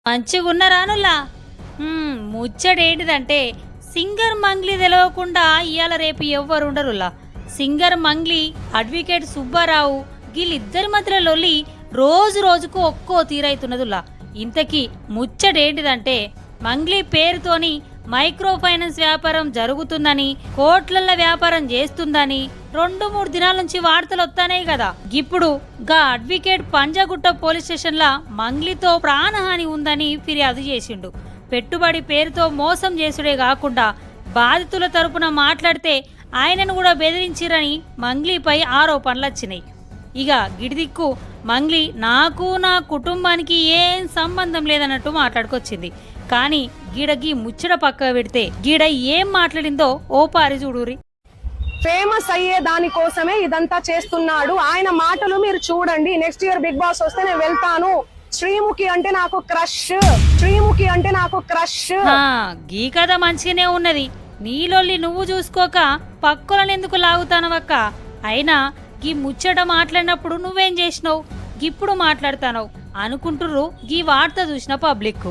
మంచిగున్నరానుల్లా. ముచ్చటేంటిదంటే singer Mangli తెలవకుండా ఇయాల రేపు ఎవ్వరుండరుల్లా. సింగర్ మంగ్లీ, అడ్వకేట్ సుబ్బారావు వీళ్ళిద్దరి మధ్యలో లొల్లి రోజు రోజుకు ఒక్కో తీరైతున్నదుల్లా. ఇంతకీ ముచ్చటేంటిదంటే మంగ్లీ పేరుతోని మైక్రో ఫైనాన్స్ వ్యాపారం జరుగుతుందని, కోట్లల్ల వ్యాపారం చేస్తుందని 2-3 దినాల నుంచి వార్తలు వస్తానే కదా. ఇప్పుడు గా అడ్వకేట్ పంజాగుట్ట పోలీస్ స్టేషన్లా మంగ్లీతో ప్రాణహాని ఉందని ఫిర్యాదు చేసిండు. పెట్టుబడి పేరుతో మోసం చేసుడే కాకుండా బాధితుల తరపున మాట్లాడితే ఆయనను కూడా బెదిరించిరని మంగ్లీపై ఆరోపణలు వచ్చినాయి. ఇక గిడిదిక్కు మంగ్లీ నాకు నా కుటుంబానికి ఏం సంబంధం లేదన్నట్టు మాట్లాడుకొచ్చింది. కానీ గీడగి ముచ్చట పక్క పెడితే గీడ ఏం మాట్లాడిందో ఓ పారి చూడురి. ఫేమస్ అయ్యే దానికోసమే ఇదంతా చేస్తున్నాడు. ఆయన మాటలు మీరు చూడండి. నెక్స్ట్ ఇయర్ బిగ్ బాస్ వస్తే నేను వెళ్తాను. శ్రీముఖి అంటే నాకు క్రష్, శ్రీముఖి అంటే నాకు క్రష్. గీ కథ మంచిగానే ఉన్నది. నీలొల్లి నువ్వు చూసుకోక పక్కులనెందుకు లాగుతానవక్క? అయినా గీ ముచ్చట మాట్లాడినప్పుడు నువ్వేం చేసినావు, గిప్పుడు మాట్లాడతానవు అనుకుంటుర్రు గీ వార్త చూసిన పబ్లిక్.